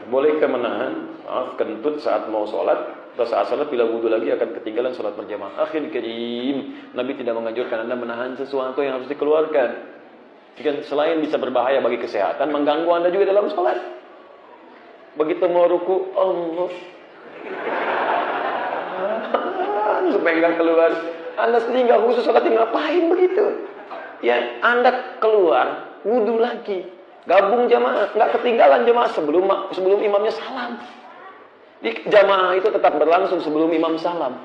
Bolehkah menahan kentut saat mau sholat atau saat sholat bila wudhu lagi akan ketinggalan sholat berjamaah? Akhil karim, Nabi tidak menganjurkan Anda menahan sesuatu yang harus dikeluarkan. Jika selain bisa berbahaya bagi kesehatan, mengganggu Anda juga dalam sholat. Begitu mau ruku, Allah, supaya nggak keluar. Anda sendiri nggak khusus sholat, ngapain begitu? Ya, Anda keluar, wudhu lagi. Gabung jamaah, nggak ketinggalan jamaah sebelum imamnya salam. Di jamaah itu tetap berlangsung sebelum imam salam.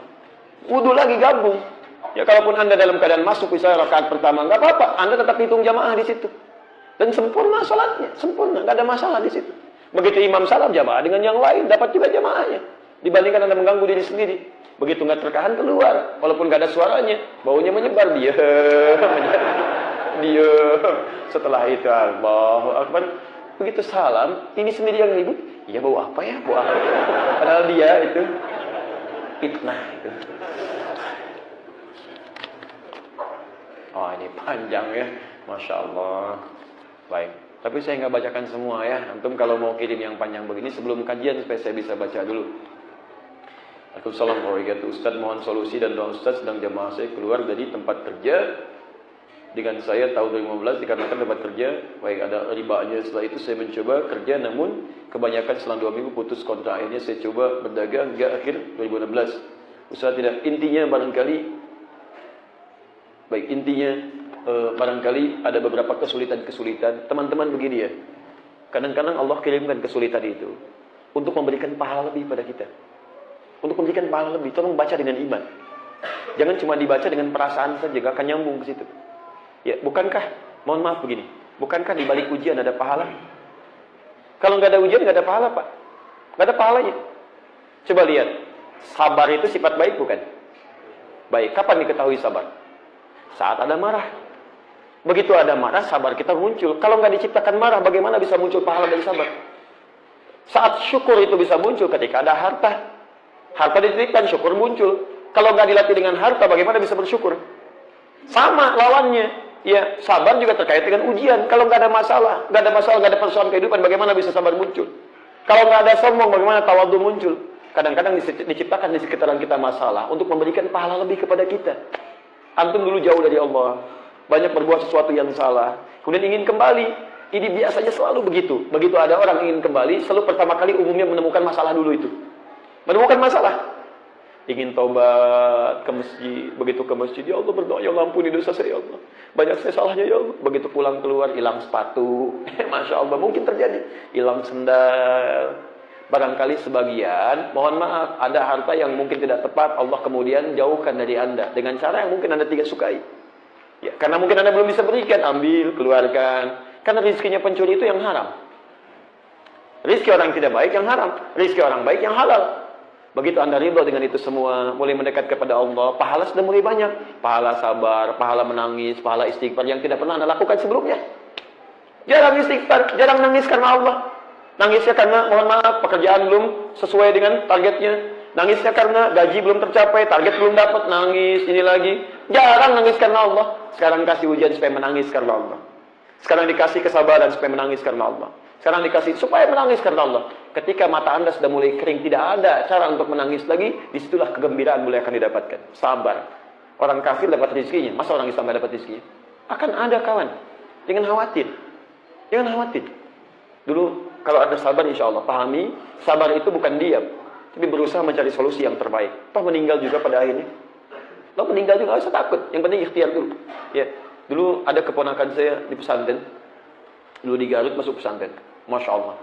Wudhu lagi gabung. Ya kalaupun Anda dalam keadaan masuk misalnya rakaat pertama, nggak apa-apa, Anda tetap hitung jamaah di situ. Dan sempurna salatnya, sempurna, nggak ada masalah di situ. Begitu imam salam, jamaah dengan yang lain dapat juga jamaahnya. Dibandingkan Anda mengganggu diri sendiri. Begitu nggak tertahan keluar, walaupun nggak ada suaranya, baunya menyebar dia. Dia setelah itu Allahu Akbar, begitu salam ini sendiri yang ribut, ya bau apa ya, bau apa, padahal dia itu fitnah itu. Oh ini panjang ya, Masya Allah. Baik, tapi saya nggak bacakan semua ya. Antum kalau mau kirim yang panjang begini sebelum kajian supaya saya bisa baca dulu. Waalaikumsalam warahmatullahi wabarakatuh. Ustaz, mohon solusi dan doa Ustaz, sedang jamaah saya keluar dari tempat kerja dengan saya tahun 2015 dikarenakan tempat kerja baik ada ribanya. Setelah itu saya mencoba kerja, namun kebanyakan selang 2 minggu putus kontrak. Akhirnya saya coba berdagang hingga akhir 2016. Usaha tidak, intinya barangkali ada beberapa kesulitan. Teman-teman begini ya, kadang-kadang Allah kirimkan kesulitan itu untuk memberikan pahala lebih pada kita. Untuk memberikan pahala lebih, tolong baca dengan iman. Jangan cuma dibaca dengan perasaan saja, gak akan nyambung ke situ. Ya, bukankah, mohon maaf begini, bukankah di balik ujian ada pahala? Kalau nggak ada ujian nggak ada pahala, Pak. Nggak ada pahalanya. Coba lihat, sabar itu sifat baik bukan? Baik, kapan diketahui sabar? Saat ada marah. Begitu ada marah, sabar kita muncul. Kalau nggak diciptakan marah, bagaimana bisa muncul pahala dari sabar? Saat syukur itu bisa muncul ketika ada harta. Harta dititipkan, syukur muncul. Kalau nggak dilatih dengan harta, bagaimana bisa bersyukur? Sama lawannya. Ya, sabar juga terkait dengan ujian. Kalau nggak ada masalah, nggak ada persoalan kehidupan, bagaimana bisa sabar muncul? Kalau nggak ada sombong, bagaimana tawadhu muncul? Kadang-kadang diciptakan di sekitaran kita masalah untuk memberikan pahala lebih kepada kita. Antum dulu jauh dari Allah, banyak berbuat sesuatu yang salah, kemudian ingin kembali. Ini biasanya selalu begitu. Begitu ada orang ingin kembali, selalu pertama kali umumnya menemukan masalah dulu itu. Menemukan masalah. Ingin taubat ke masjid, begitu ke masjid, ya Allah berdoa, ya Allah ampuni dosa saya, ya Allah. Banyak saya salahnya, ya Allah. Begitu pulang keluar, hilang sepatu, Masya Allah, mungkin terjadi. Hilang sendal. Barangkali sebagian, mohon maaf, ada harta yang mungkin tidak tepat, Allah kemudian jauhkan dari Anda. Dengan cara yang mungkin Anda tidak sukai. Ya, karena mungkin Anda belum bisa berikan, ambil, keluarkan. Karena rizkinya pencuri itu yang haram. Rizki orang tidak baik yang haram. Rizki orang baik yang halal. Begitu Anda ridho dengan itu semua, mulai mendekat kepada Allah, pahala sudah mulai banyak. Pahala sabar, pahala menangis, pahala istighfar yang tidak pernah Anda lakukan sebelumnya. Jarang istighfar, jarang nangis karena Allah. Nangisnya karena, mohon maaf, pekerjaan belum sesuai dengan targetnya. Nangisnya karena gaji belum tercapai, target belum dapat, nangis, ini lagi. Jarang nangis karena Allah. Sekarang kasih ujian supaya menangis karena Allah. Sekarang dikasih kesabaran supaya menangis karena Allah. Sekarang dikasih supaya menangis karena Allah. Ketika mata Anda sudah mulai kering, tidak ada cara untuk menangis lagi, disitulah kegembiraan mulai akan didapatkan. Sabar. Orang kafir dapat rezekinya, masa orang Islam tidak dapat rezekinya? Akan ada kawan. Jangan khawatir. Jangan khawatir. Dulu kalau Anda sabar, insya Allah pahami, sabar itu bukan diam, tapi berusaha mencari solusi yang terbaik. Toh meninggal juga pada akhirnya. Toh meninggal juga, nggak usah takut. Yang penting ikhtiar dulu. Ya, dulu ada keponakan saya di pesantren. Dulu di Garut masuk pesantren. Masya Allah.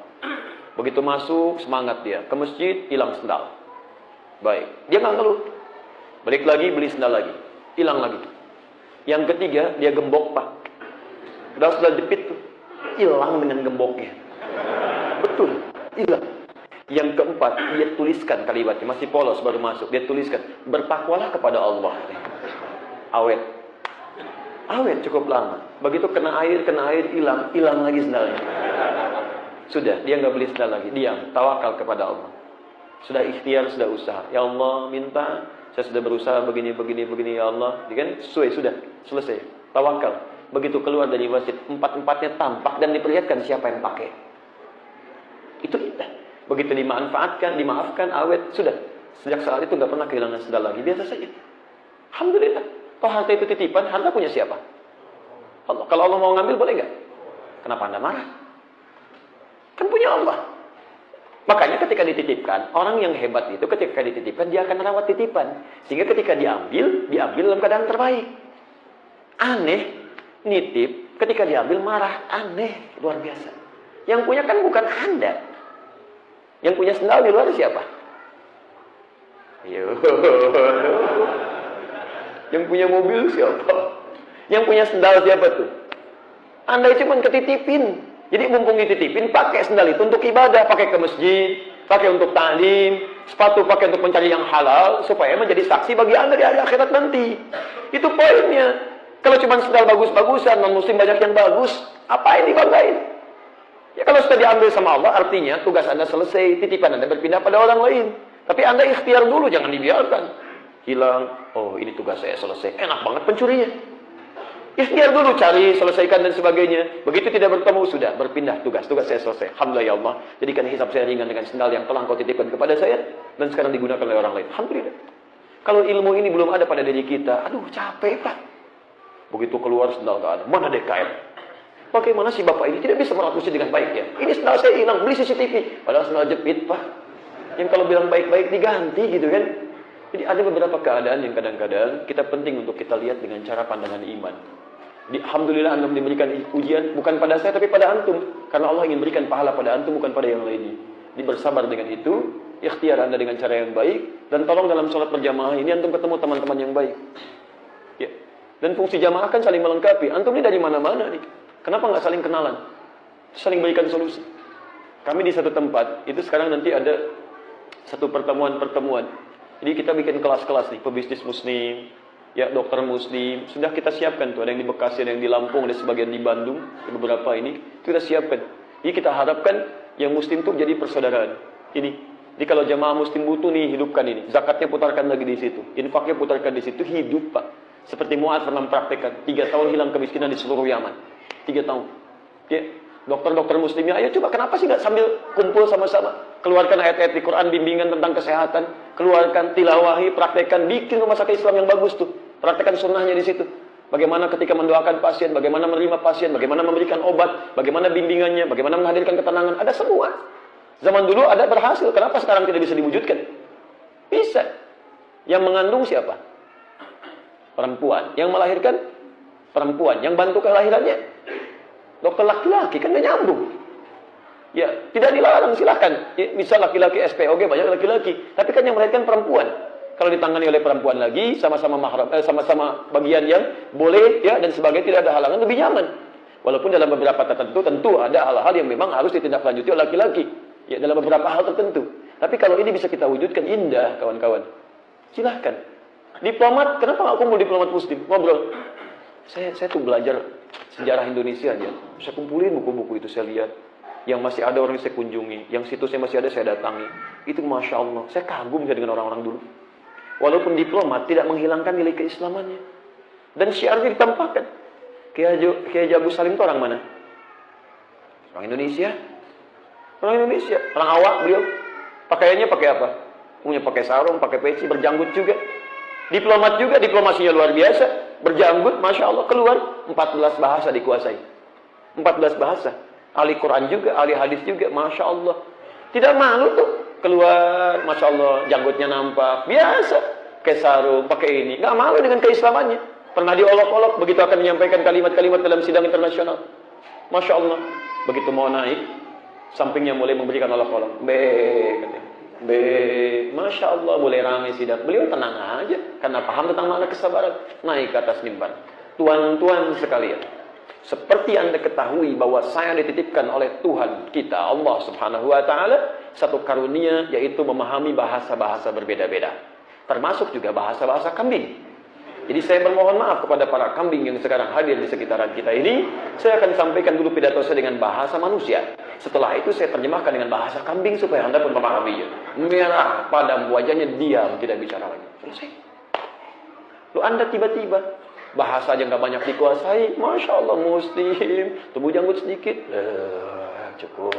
Begitu masuk, semangat dia. Ke masjid, hilang sendal. Baik. Dia nggak ngeluh. Balik lagi, beli sendal lagi. Hilang lagi. Yang ketiga, dia gembok, Pak. Udah sudah jepit tuh. Hilang dengan gemboknya. Betul. Hilang. Yang keempat, dia tuliskan kalimatnya. Masih polos, baru masuk. Dia tuliskan. Bertakwalah kepada Allah. Awet. Awet cukup lama. Begitu kena air, hilang lagi sendalnya. Sudah, dia nggak beli sendal lagi. Diam, tawakal kepada Allah. Sudah ikhtiar, sudah usaha. Ya Allah, minta, saya sudah berusaha begini, ya Allah. Kan sesuai, sudah, selesai. Tawakal. Begitu keluar dari masjid, empat-empatnya tampak dan diperlihatkan siapa yang pakai. Itu indah. Begitu dimanfaatkan, dimaafkan, awet, sudah. Sejak saat itu nggak pernah kehilangan sendal lagi, biasa saja. Alhamdulillah. Toh harta itu titipan, harta punya siapa? Allah. Kalau Allah mau ngambil boleh nggak? Kenapa Anda marah? Kan punya Allah. Makanya ketika dititipkan, orang yang hebat itu ketika dititipkan, dia akan rawat titipan. Sehingga ketika diambil dalam keadaan terbaik. Aneh, nitip, ketika diambil marah, aneh, luar biasa. Yang punya kan bukan Anda. Yang punya sendal di luar siapa? Yo. Yang punya mobil siapa? Yang punya sendal siapa tuh? Anda cuma ketitipin. Jadi mumpung dititipin, pakai sendal itu untuk ibadah, pakai ke masjid, pakai untuk ta'lim, sepatu pakai untuk mencari yang halal, supaya menjadi saksi bagi Anda di hari akhirat nanti. Itu poinnya. Kalau cuma sendal bagus-bagusan, non-muslim banyak yang bagus, apa yang dibanggain? Ya kalau sudah diambil sama Allah, artinya tugas Anda selesai, titipan Anda berpindah pada orang lain. Tapi Anda ikhtiar dulu, jangan dibiarkan. Hilang, oh ini tugas saya selesai, enak banget pencurinya. Ikhtiar dulu, cari, selesaikan dan sebagainya. Begitu tidak bertemu, sudah berpindah tugas saya selesai. Alhamdulillah ya Allah, jadikan hisab saya ringan dengan sendal yang telah Engkau titipkan kepada saya dan sekarang digunakan oleh orang lain. Alhamdulillah. Kalau ilmu ini belum ada pada diri kita, aduh capek Pak. Begitu keluar sendal nggak ada, mana DKM? Bagaimana si Bapak ini tidak bisa meratusnya dengan baik ya? Ini sendal saya hilang, beli CCTV. Padahal sendal jepit Pak. Yang kalau bilang baik-baik diganti gitu kan. Jadi ada beberapa keadaan yang kadang-kadang kita penting untuk kita lihat dengan cara pandangan iman. Alhamdulillah Anda diberikan ujian bukan pada saya tapi pada antum. Karena Allah ingin berikan pahala pada antum bukan pada yang lainnya. Bersabar dengan itu, ikhtiar Anda dengan cara yang baik, dan tolong dalam sholat berjamaah ini antum ketemu teman-teman yang baik. Ya. Dan fungsi jamaah kan saling melengkapi. Antum ini dari mana-mana nih. Kenapa nggak saling kenalan? Saling berikan solusi. Kami di satu tempat, itu sekarang nanti ada satu pertemuan-pertemuan. Jadi kita bikin kelas-kelas nih, pebisnis muslim, ya dokter muslim. Sudah kita siapkan tuh, ada yang di Bekasi, ada yang di Lampung, ada sebagian di Bandung, beberapa ini kita siapkan. Jadi kita harapkan yang muslim tuh jadi persaudaraan. Jadi kalau jamaah muslim butuh nih, hidupkan ini. Zakatnya putarkan lagi di situ, infaknya putarkan di situ, hidup Pak. Seperti Mu'adz pernah mempraktekkan, 3 tahun hilang kemiskinan di seluruh Yaman. 3 tahun. Ya, dokter-dokter muslimnya, ayo coba kenapa sih nggak sambil kumpul sama-sama? Keluarkan ayat-ayat di Quran, bimbingan tentang kesehatan, keluarkan, tilawahi, praktekkan, bikin rumah sakit Islam yang bagus tuh. Praktekkan sunnahnya di situ. Bagaimana ketika mendoakan pasien, bagaimana menerima pasien, bagaimana memberikan obat, bagaimana bimbingannya, bagaimana menghadirkan ketenangan, ada semua. Zaman dulu ada berhasil, kenapa sekarang tidak bisa diwujudkan? Bisa. Yang mengandung siapa? Perempuan. Yang melahirkan? Perempuan. Yang bantu kelahirannya? Dokter laki-laki, kan gak nyambung. Ya, tidak dilarang, silahkan. Ya, bisa laki-laki SPOG, banyak laki-laki. Tapi kan yang melahirkan perempuan. Kalau ditangani oleh perempuan lagi, sama-sama mahram, sama-sama bagian yang boleh, ya, dan sebagainya, tidak ada halangan, lebih nyaman. Walaupun dalam beberapa tertentu, tentu ada hal-hal yang memang harus ditindaklanjuti oleh laki-laki. Ya, dalam beberapa hal tertentu. Tapi kalau ini bisa kita wujudkan, indah, kawan-kawan. Silahkan. Diplomat, kenapa nggak kumpul diplomat muslim? Ngobrol. Saya tuh belajar sejarah Indonesia aja. Saya kumpulin buku-buku itu, saya lihat. Yang masih ada orang yang saya kunjungi, yang situsnya masih ada saya datangi. Itu Masya Allah, saya kagum dengan orang-orang dulu. Walaupun diplomat tidak menghilangkan nilai keislamannya. Dan syiarnya ditampakkan. Kiai Haji Agus Salim itu orang mana? Orang Indonesia. Orang Indonesia, orang awak beliau. Pakaiannya pakai apa? Punya pakai sarung, pakai peci, berjanggut juga. Diplomat juga, diplomasinya luar biasa. Berjanggut, Masya Allah, keluar 14 bahasa dikuasai. 14 bahasa. Ahli Quran juga, ahli hadis juga, Masya Allah. Tidak malu tuh. Keluar, Masya Allah, janggutnya nampak. Biasa. Pakai sarung, pakai ini. Nggak malu dengan keislamannya. Pernah diolok-olok, begitu akan menyampaikan kalimat-kalimat dalam sidang internasional. Masya Allah. Begitu mau naik, sampingnya mulai memberikan olok-olok. Katanya. Masya Allah, boleh ramai sidang. Beliau tenang aja, karena paham tentang makna kesabaran. Naik ke atas mimbar. Tuan-tuan sekalian. Seperti Anda ketahui bahwa saya dititipkan oleh Tuhan kita, Allah Subhanahu wa Ta'ala, satu karunia yaitu memahami bahasa-bahasa berbeda-beda. Termasuk juga bahasa-bahasa kambing. Jadi saya bermohon maaf kepada para kambing yang sekarang hadir di sekitaran kita ini. Saya akan sampaikan dulu pidato saya dengan bahasa manusia. Setelah itu saya terjemahkan dengan bahasa kambing supaya Anda pun memahaminya. Merah padam wajahnya, diam, tidak bicara lagi. Selesai. Lalu Anda tiba-tiba bahasa aja nggak banyak dikuasai, Masya Allah muslim, tubuh janggut sedikit, cukup.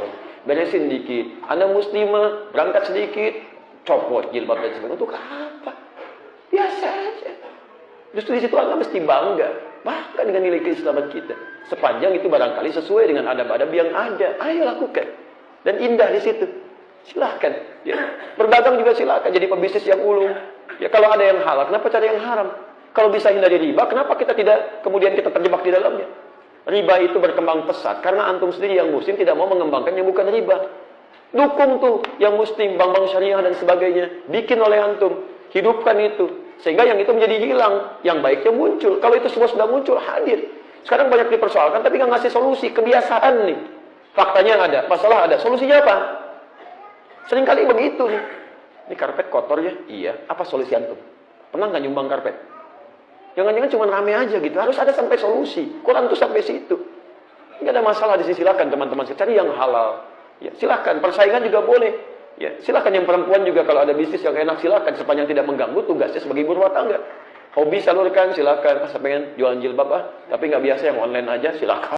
beresin dikit. Anda muslimah, berangkat sedikit, copot jilbab dan sebagainya. Untuk apa? Biasa aja. Justru di situ Anda mesti bangga, bahkan dengan nilai keislaman kita. Sepanjang itu barangkali sesuai dengan adab-adab yang ada, ayo lakukan. Dan indah di situ. Silahkan. Ya. Berdagang juga silahkan. Jadi pebisnis yang ulung. Ya kalau ada yang halal, kenapa cari yang haram? Kalau bisa hindari riba, kenapa kita tidak kemudian kita terjebak di dalamnya? Riba itu berkembang pesat karena antum sendiri yang muslim tidak mau mengembangkan yang bukan riba. Dukung tuh yang muslim, bank-bank syariah dan sebagainya. Bikin oleh antum, hidupkan itu. Sehingga yang itu menjadi hilang, yang baiknya muncul. Kalau itu semua sudah muncul, hadir. Sekarang banyak dipersoalkan tapi nggak ngasih solusi, kebiasaan nih. Faktanya ada, masalah ada, solusinya apa? Seringkali begitu nih. Ini karpet kotor ya? Iya. Apa solusi antum? Pernah nggak nyumbang karpet? Jangan-jangan cuma rame aja gitu. Harus ada sampai solusi. Quran tuh sampai situ. Nggak ada masalah di sini. Silakan teman-teman. Cari yang halal. Ya, silakan. Persaingan juga boleh. Ya, silakan yang perempuan juga kalau ada bisnis yang enak silakan. Sepanjang tidak mengganggu tugasnya sebagai ibu rumah tangga. Hobi salurkan silakan. Saya pengen jualan jilbab tapi nggak biasa yang online aja silakan.